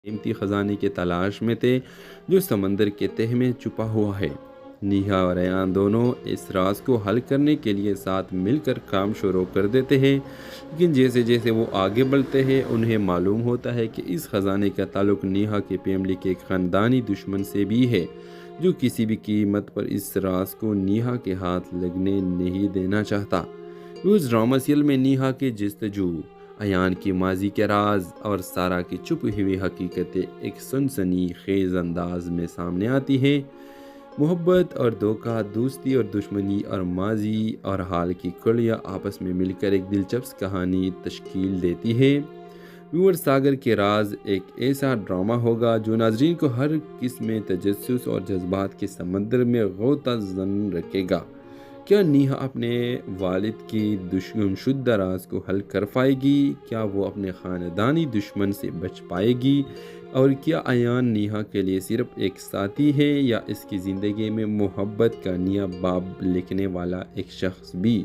कीमती खजाने की तलाश में थे जो समंदर के तह में छुपा हुआ है। नीहा और अयान दोनों इस राज को हल करने के लिए साथ मिलकर काम शुरू कर देते हैं, लेकिन जैसे जैसे वो आगे बढ़ते हैं उन्हें मालूम होता है कि इस खजाने का ताल्लुक नीहा के फैमिली के एक ख़ानदानी दुश्मन से भी है, जो किसी भी कीमत पर इस राज को नीहा के हाथ लगने नहीं देना चाहता। उस ड्रामा सीरियल में नीहा की जस्तजू, अयान की माजी के राज और सारा की छुपी हुई हकीकतें एक सनसनी खेज अंदाज में सामने आती हैं। मोहब्बत और धोखा, दोस्ती और दुश्मनी और माजी और हाल की कड़ियाँ आपस में मिलकर एक दिलचस्प कहानी तश्कील देती है। व्यूअर, सागर के राज एक ऐसा ड्रामा होगा जो नाजरीन को हर किस्म तजस्सुस और जज्बात के समंदर में गोता जन रखेगा। क्या नीहा अपने वालिद की गुमशुदा राज को हल कर पाएगी? क्या वो अपने ख़ानदानी दुश्मन से बच पाएगी? और क्या अयान नीहा के लिए सिर्फ एक साथी है या इसकी ज़िंदगी में मोहब्बत का नया बाब लिखने वाला एक शख्स भी?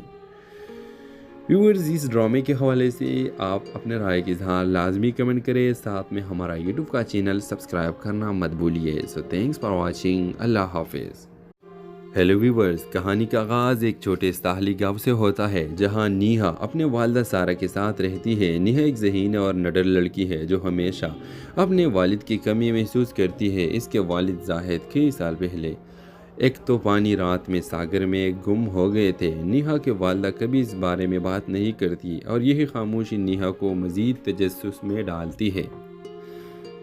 व्यूअर्स, इस ड्रामे के हवाले से आप अपने राय के इजहार लाजमी कमेंट करें, साथ में हमारा यूट्यूब का चैनल सब्सक्राइब करना मत भूलिए। So thanks for watching. अल्लाह हाफिज़। हेलो व्यूवर्स, कहानी का आगाज़ एक छोटे साहली गांव से होता है जहां नीहा अपने वालिदा सारा के साथ रहती है। नीहा एक ज़हीन और निडर लड़की है जो हमेशा अपने वालिद की कमी महसूस करती है। इसके वालिद जाहिद कई साल पहले एक तूफ़ानी रात में सागर में गुम हो गए थे। नीहा के वालिदा कभी इस बारे में बात नहीं करती और यही खामोशी नीहा को मज़ीद तजस्सुस में डालती है।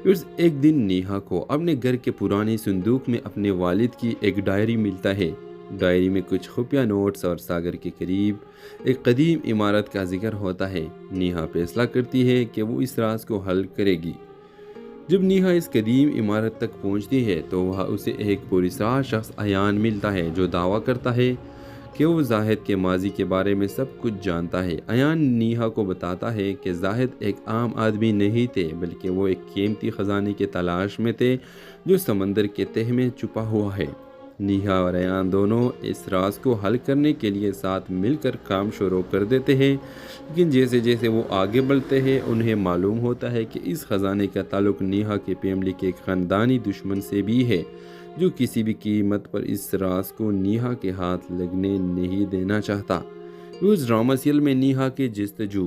फिर एक दिन नीहा को अपने घर के पुराने संदूक में अपने वालिद की एक डायरी मिलता है। डायरी में कुछ खुफिया नोट्स और सागर के करीब एक कदीम इमारत का जिक्र होता है। नीहा फैसला करती है कि वो इस राज को हल करेगी। जब नीहा इस कदीम इमारत तक पहुंचती है तो वह उसे एक पुरस्कार शख्स अयान मिलता है जो दावा करता है कि वो जाहिद के माजी के बारे में सब कुछ जानता है। अयान नीहा को बताता है कि जाहिद एक आम आदमी नहीं थे, बल्कि वो एक कीमती ख़जाने की तलाश में थे जो समंदर के तह में छुपा हुआ है। नीहा और अयान दोनों इस राज को हल करने के लिए साथ मिलकर काम शुरू कर देते हैं, लेकिन जैसे जैसे वो आगे बढ़ते हैं उन्हें मालूम होता है कि इस ख़जाने का ताल्लुक नीहा के फैमिली के एक ख़ानदानी दुश्मन से भी है, जो किसी भी कीमत पर इस राज को नीहा के हाथ लगने नहीं देना चाहता। उस ड्रामा सीरियल में नीहा की जस्तजू,